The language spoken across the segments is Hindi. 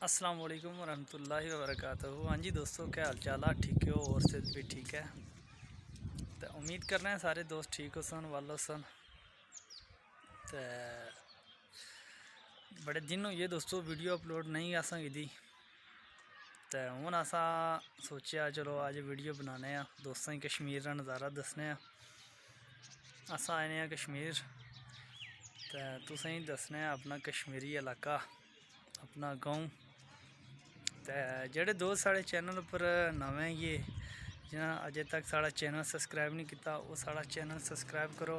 अस्सलाम वालेकुम वरहमतुल्लाहि वबरकातुहू। हाँ जी दोस्तों, क्या हाल चाल है? ठीक हो? और से भी ठीक है तो उम्मीद करना है सारे दोस्त ठीक हो सन, वालो सन। तो बड़े दिन हो गए दोस्तों वीडियो अपलोड नहीं असा की। तो हूँ असा सोचा चलो अज वीडियो बनाने दोस्तों की कश्मीर का नज़ारा दसने। अस आए कश्मीर तो तुसें दसने अपना कश्मीरी इलाका, अपना गाँव। तो जेह्ड़े दोस्त साढ़े चैनल पर नमें ये जिन्हें अजे तक साढ़ा चैनल सब्सक्राइब नहीं किया वो साढ़ा चैनल सब्सक्राइब करो,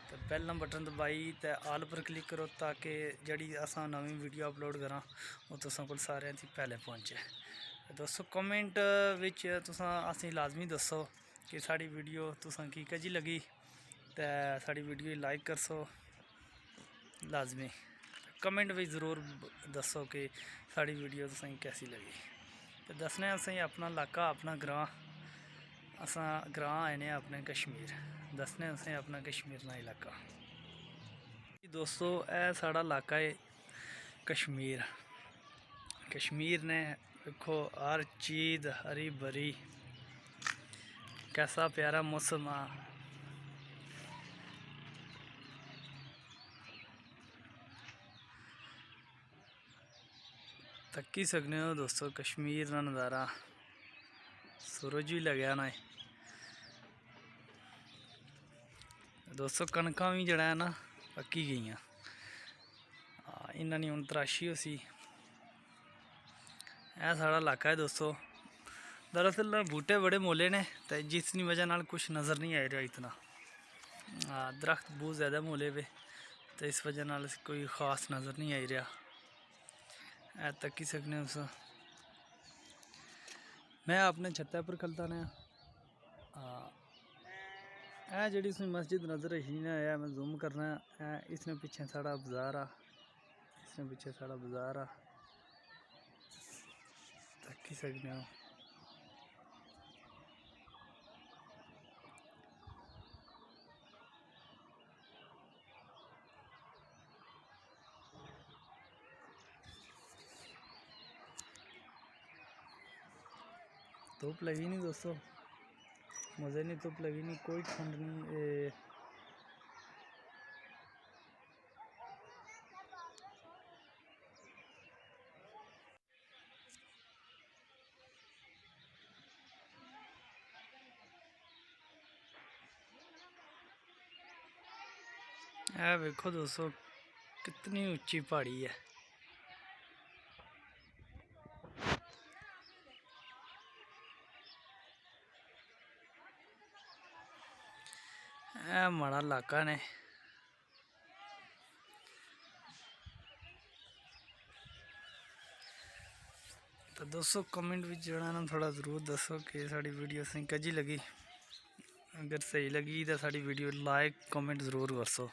तो बैल बटन दबाई तो आल पर क्लिक करो ताकि जड़ी असा नवी वीडियो अपलोड करा वो तुसां कोल सारें थी पहले पहुँचे। दोस्तों कमेंट विच तुसां असें लाजमी दसो कि साड़ी वीडियो तुसां की कजी लगी, तो साड़ी वीडियो लाइक करसो लाजमी। कमेंट भी ज़रूर दसो कि साड़ी वीडियो तुसें कैसी लगी। तो दसने असें अपना इलाका, अपना ग्रां, असा ग्रां आए अपने कश्मीर, दसने असें अपना कश्मीर ना इलाका। दोस्तों यह साढ़ा इलाका है कश्मीर। कश्मीर ने देखो हर चीज़ हरी भरी, कैसा प्यारा मौसम है। तक्की सकने हो दोस्तों कश्मीर का नज़ारा, सूरज भी लग्या ना। दोस्तों कणकां भी जड़ा है ना पक्की गई, इन्ना नहीं हूँ तराशी हो सी। यह साढ़ा इलाका है दोस्तों। दरअसल बूटे बड़े मोले ने तो जिसकी वजह नाल कुछ नज़र नहीं आ रहा इतना। दरख्त बहुत ज़्यादा मोले पे तो इस वजह नाल कोई ख़ास नज़र नहीं आ रहा। ऐ तक्की सकने उस मैं अपने छत्ते पर खलता ने। ऐ जी मस्जिद नज़र ही ना है, मैं जूम करना है। इसने पीछे साढ़ा बाज़ार आ, इसने पीछे साढ़ा बाज़ार आ, तक्की सकने हो। धूप लगी नहीं दोस्तों, मज़े नहीं, धूप लगी नहीं, कोई ठंड नहीं। देखो दोस्तों कितनी ऊंची पहाड़ी है। माड़ा इलाका ने। तो दोस्तों कमेंट भी जड़ा ना थोड़ा ज़रूर दसो कि साड़ी वीडियो असें कजी लगी। अगर सही लगी तो साड़ी वीडियो लाइक कमेंट ज़रूर करसो।